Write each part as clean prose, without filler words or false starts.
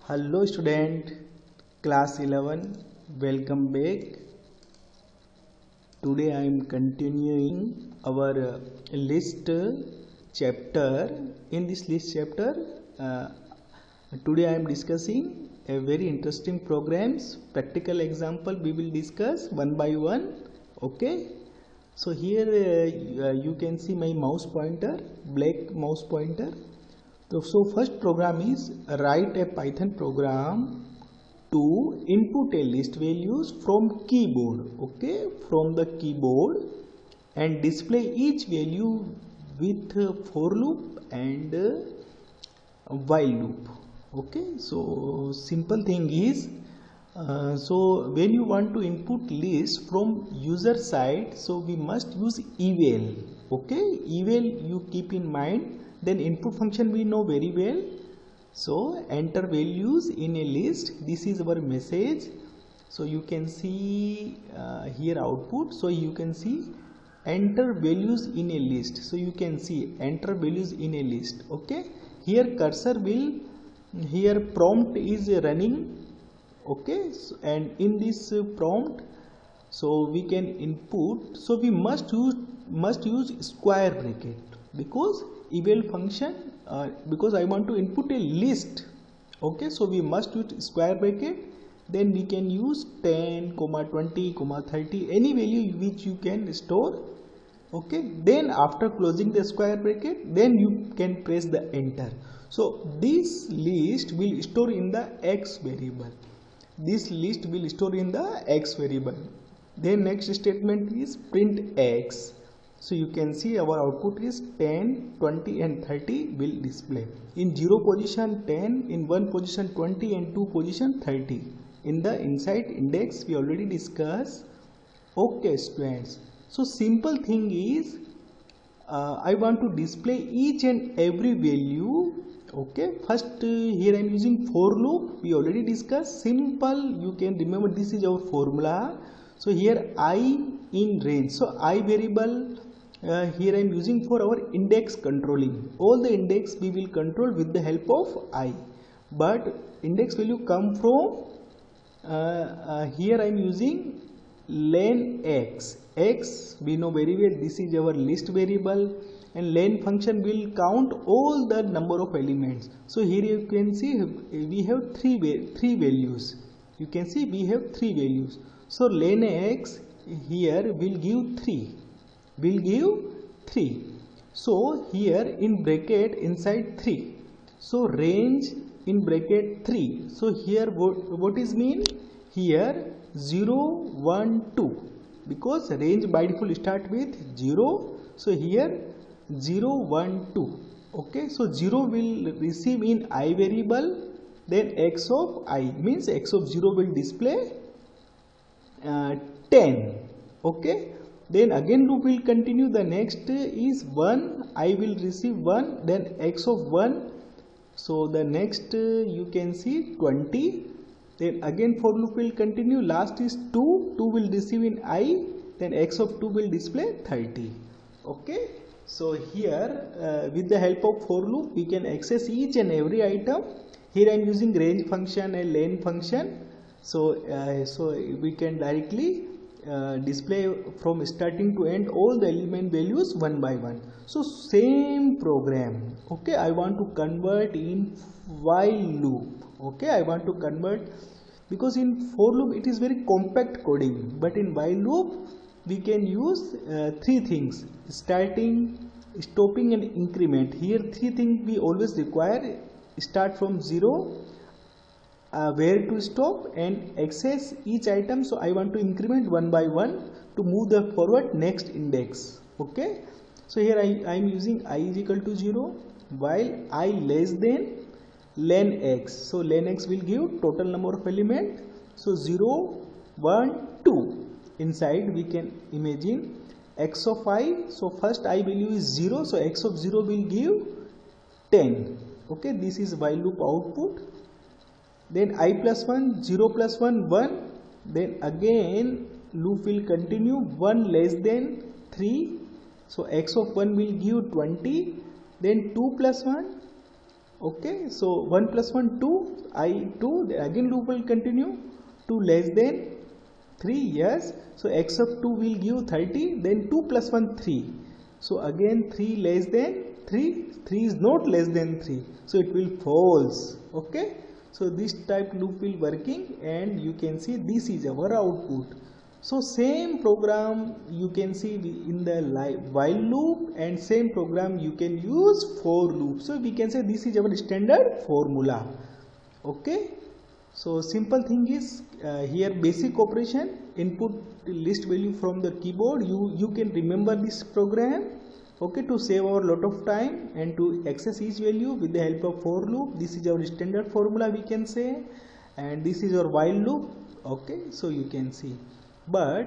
Hello student, class 11, welcome back. Today I am continuing our list chapter. In this list chapter, today I am discussing a very interesting programs. Practical example we will discuss one by one. Okay. So here you can see my mouse pointer, black mouse pointer. So first program is write a Python program to input a list values from keyboard, okay, from the keyboard, and display each value with for loop and while loop. Okay, so simple thing is so when you want to input list from user side, so we must use eval. Okay, eval you keep in mind. Then input function we know very well. So enter values in a list. This is our message. So you can see here output. So you can see enter values in a list. So you can see enter values in a list. Okay. Here cursor will, here prompt is running. Okay. So, and in this prompt, so we can input. So we must use square bracket because eval function because I want to input a list. Okay, so we must use square bracket. Then we can use 10, 20, 30, any value which you can store. Okay, then after closing the square bracket, then you can press the enter. So this list will store in the x variable. This list will store in the x variable. Then next statement is print x. So you can see our output is 10, 20 and 30 will display. In 0 position 10, in 1 position 20 and 2 position 30. In the inside index we already discussed. Okay students. So simple thing is I want to display each and every value. Okay, first here I am using for loop. We already discussed. Simple, you can remember this is our formula. So here I in range. So I variable here I am using for our index controlling. All the index we will control with the help of I. But index value come from here I am using len x. X we know very well, this is our list variable, and len function will count all the number of elements. So here you can see we have three values. You can see we have three values. So len x here will give 3. Will give 3. So here in bracket inside 3. So range in bracket 3. So here what is mean? Here 0, 1, 2. Because range by default start with 0. So here 0, 1, 2. Okay. So 0 will receive in I variable. Then x of I means x of 0 will display 10. Okay. Then again loop will continue. The next is 1. I will receive 1. Then x of 1. So the next you can see 20. Then again for loop will continue. Last is 2. 2 will receive in I. Then x of 2 will display 30. Okay. So here with the help of for loop we can access each and every item. Here I am using range function and len function. So we can directly display from starting to end all the element values one by one. So same program. Okay, I want to convert in while loop. Okay, I want to convert because in for loop it is very compact coding, but in while loop we can use three things: starting, stopping and increment. Here three things we always require: start from 0, where to stop, and access each item. So I want to increment one by one to move the forward next index. Okay, so here I am using I is equal to 0 while I less than len x. So len x will give total number of element. So 0, 1, 2. Inside we can imagine x of I. So first I value is 0. So x of 0 will give 10. Okay, this is while loop output. Then I plus 1, 0 plus 1, 1. Then again loop will continue 1 less than 3. So x of 1 will give 20. Then 2 plus 1, Okay, so 1 plus 1 2, I 2, again loop will continue. 2 less than 3, yes, so x of 2 will give 30, then 2 plus 1 3, so again 3 less than 3, 3 is not less than 3, so it will false. Okay, so this type loop will working, and you can see this is our output. So same program you can see in the while loop, and same program you can use for loop. So we can say this is our standard formula. Okay, so simple thing is here basic operation, input list value from the keyboard. You can remember this program, okay, to save our lot of time and to access each value with the help of for loop. This is our standard formula we can say, and this is our while loop. Okay, so you can see, but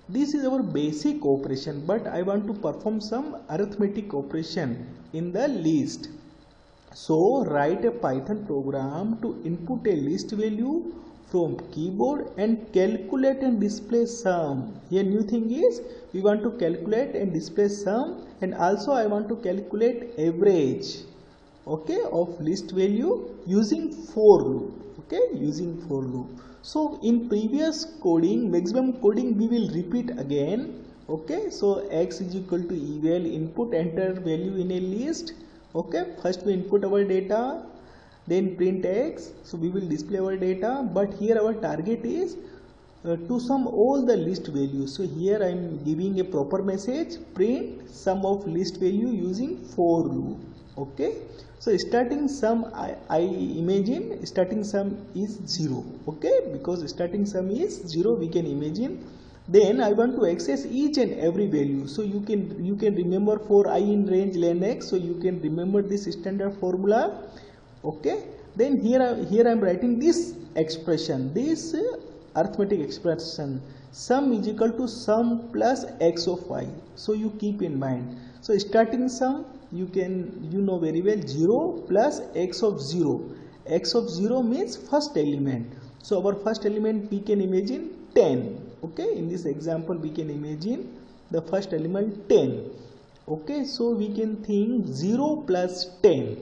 this is our basic operation, but I want to perform some arithmetic operation in the list. So write a Python program to input a list value from keyboard and calculate and display sum. Here new thing is we want to calculate and display sum, and also I want to calculate average, okay, of list value using for loop. Okay, using for loop. So in previous coding, maximum coding, we will repeat again. Okay, so x is equal to eval input enter value in a list. Okay, first we input our data, then print x, so we will display our data, but here our target is to sum all the list values. So here I am giving a proper message, print sum of list value using for loop. Okay, so starting sum, I imagine starting sum is 0. Okay, because starting sum is 0, we can imagine. Then I want to access each and every value. So you can remember for I in range len x, so you can remember this standard formula. Okay, then here I am writing this expression, this arithmetic expression, sum is equal to sum plus x of y. So you keep in mind, so starting sum you know very well, 0 plus x of 0. X of 0 means first element, so our first element we can imagine 10. Okay, in this example we can imagine the first element 10. Okay, so we can think 0 plus 10.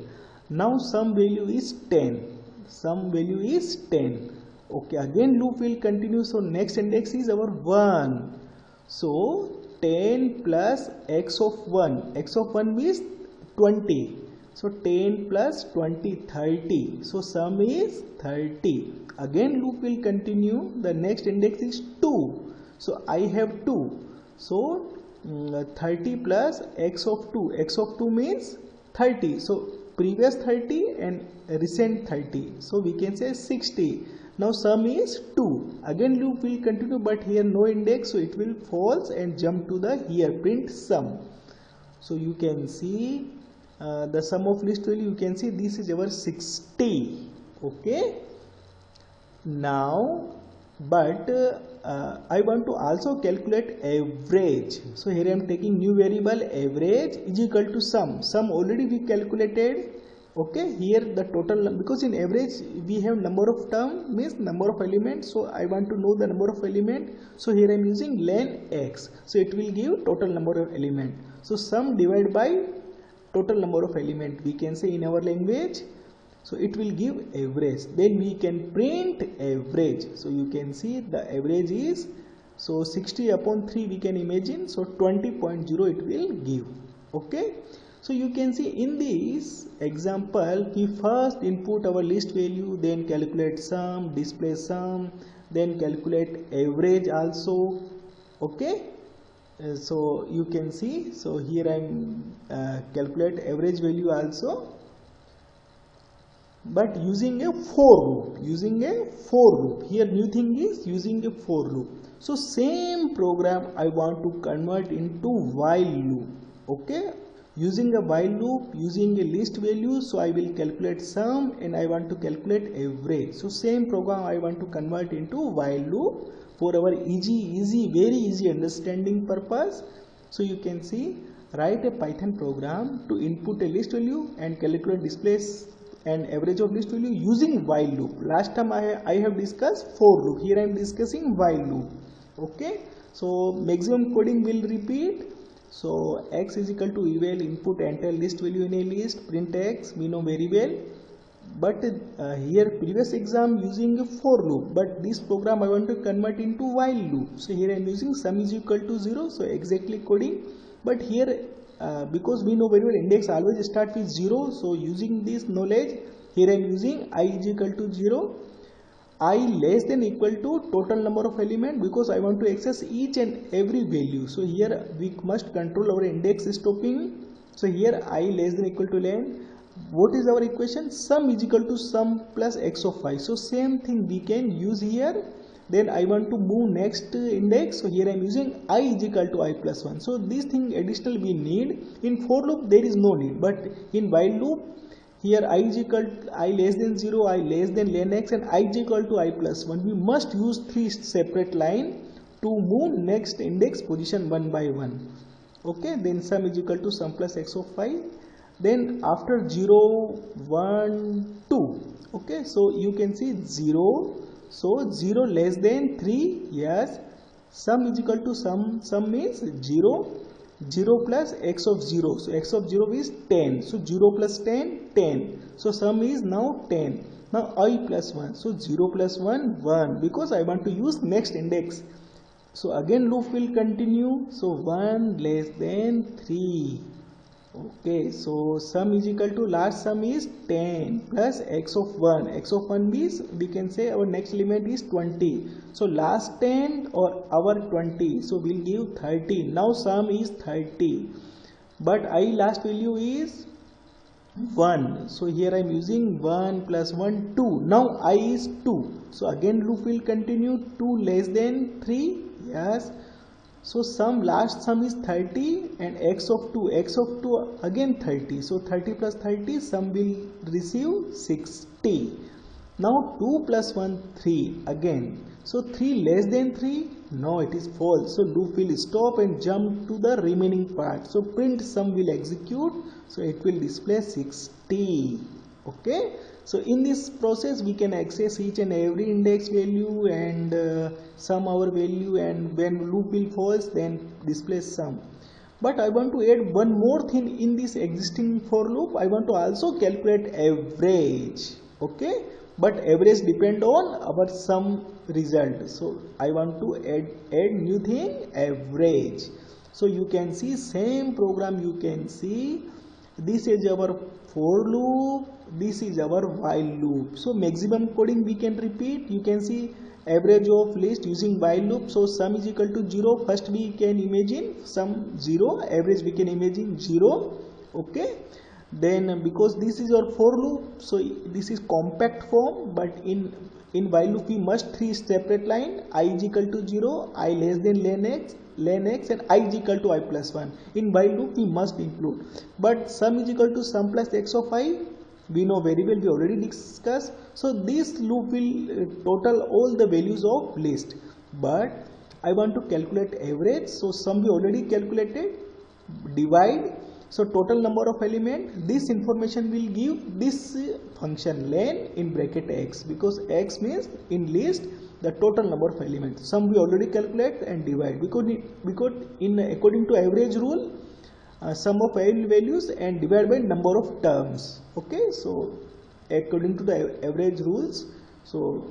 Now sum value is 10, sum value is 10. Okay, again loop will continue, so next index is our 1. So 10 plus x of 1, x of 1 means 20, so 10 plus 20 30, so sum is 30. Again loop will continue, the next index is 2, so I have 2, so 30 plus x of 2, x of 2 means 30, so previous 30 and recent 30, so we can say 60. Now sum is 2, again loop will continue, but here no index, so it will false and jump to the here print sum. So you can see the sum of list value, you can see this is our 60. Okay, now but I want to also calculate average. So here I am taking new variable, average is equal to sum. Sum already we calculated. Okay, here the total, because in average we have number of term means number of elements, so I want to know the number of element, so here I am using len x, so it will give total number of element. So sum divided by total number of element, we can say in our language, so it will give average. Then we can print average, so you can see the average is, so 60 upon 3 we can imagine, so 20.0 it will give. Okay, so you can see in this example we first input our list value, then calculate sum, display sum, then calculate average also. Okay, so you can see, so here I am calculate average value also, but using a for loop, using a for loop. Here new thing is using a for loop. So same program I want to convert into while loop. Okay, using a while loop, using a list value, so I will calculate sum and I want to calculate average. So same program I want to convert into while loop for our very easy understanding purpose. So you can see, write a Python program to input a list value and calculate displays and average of list value using while loop. Last time I have discussed for loop, here I am discussing while loop. Okay, so maximum coding will repeat. So x is equal to we will input enter list value in a list, print x, we know very well. But here previous exam using a for loop, but this program I want to convert into while loop. So here I am using sum is equal to 0, so exactly coding. But here because we know very well index always start with 0, so using this knowledge here I am using I is equal to 0, I less than equal to total number of element, because I want to access each and every value. So here we must control our index stopping. So here I less than equal to len. What is our equation? Sum is equal to sum plus x of 5. So same thing we can use here. Then I want to move next index, so here I am using I is equal to I plus 1. So this thing additional we need. In for loop there is no need, but in while loop here I is equal to I less than 0, I less than len x, and I is equal to I plus 1. We must use 3 separate line to move next index position one by one. Okay, then sum is equal to sum plus x of 5. Then after 0, 1, 2. Okay, so you can see 0. So 0 less than 3, yes. Sum is equal to sum means 0. 0 plus x of 0, so x of 0 is 10, so 0 plus 10, 10, so sum is now 10. Now I plus 1, so 0 plus 1, 1, because I want to use next index. So again loop will continue, so 1 less than 3. Okay, so sum is equal to last sum is 10 plus x of 1. X of 1 means we can say our next element is 20. So last 10 or our 20. So we'll give 30. Now sum is 30. But I last value is 1. So here I am using 1 plus 1, 2. Now I is 2. So again loop will continue, 2 less than 3. Yes. So last sum is 30 and x of 2 again 30. So 30 plus 30, sum will receive 60. Now 2 plus 1, 3 again. So 3 less than 3, no, it is false. So loop will stop and jump to the remaining part. So print sum will execute. So it will display 60. Okay. So in this process we can access each and every index value and sum our value, and when loop will false then display sum. But I want to add one more thing in this existing for loop. I want to also calculate average. Okay, but average depend on our sum result. So I want to add new thing, average. So you can see same program, you can see this is our for loop, this is our while loop. So maximum coding we can repeat. You can see average of list using while loop. So sum is equal to 0. First we can imagine sum 0, average we can imagine 0. Okay, then because this is our for loop, so this is compact form, but in while loop we must 3 separate line. I is equal to 0, I less than len x, and I is equal to I plus 1. In while loop we must include, but sum is equal to sum plus x of I, we know very well, we already discussed. So this loop will total all the values of list, but I want to calculate average. So sum we already calculated, divide, so total number of element, this information will give this function len in bracket x, because x means in list the total number of elements. Sum we already calculate and divide, because in according to average rule, sum of all values and divide by number of terms. Okay, so according to the average rules, so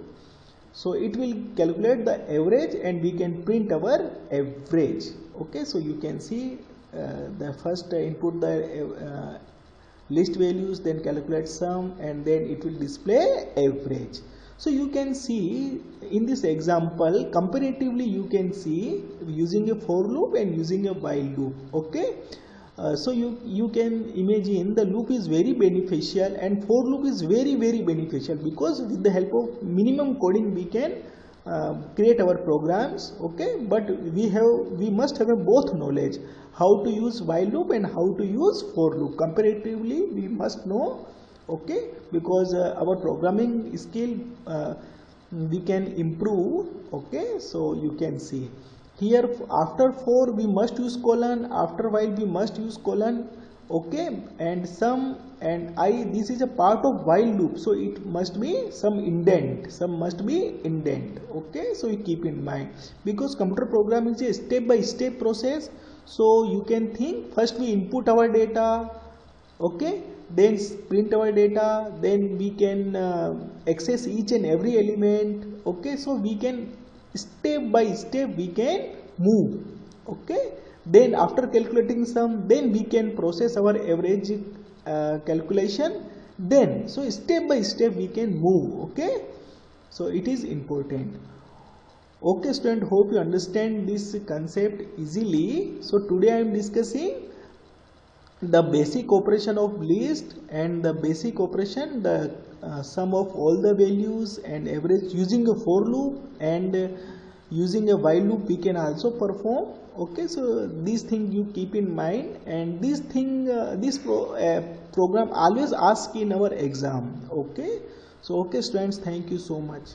it will calculate the average and we can print our average. Okay, so you can see the first input the list values, then calculate sum, and then it will display average. So you can see in this example comparatively, you can see using a for loop and using a while loop. Okay, so you can imagine the loop is very beneficial and for loop is very beneficial, because with the help of minimum coding we can create our programs. Okay, but we must have a both knowledge, how to use while loop and how to use for loop. Comparatively we must know. Okay, because our programming skill we can improve. Okay, so you can see here after for we must use colon, after while we must use colon. okay, and this is a part of while loop, so it must be some must be indent, okay. So you keep in mind, because computer program is a step by step process. So you can think, first we input our data, okay, then print our data, then we can access each and every element, okay. So we can step by step we can move, okay. Then after calculating sum, then we can process our average calculation, then so step by step we can move, okay. So it is important. Okay student, hope you understand this concept easily. So today I am discussing the basic operation of list, and the basic operation, the sum of all the values and average using a for loop, and using a while loop we can also perform, okay. So this thing you keep in mind, and this thing program always ask in our exam, okay. So okay students, thank you so much.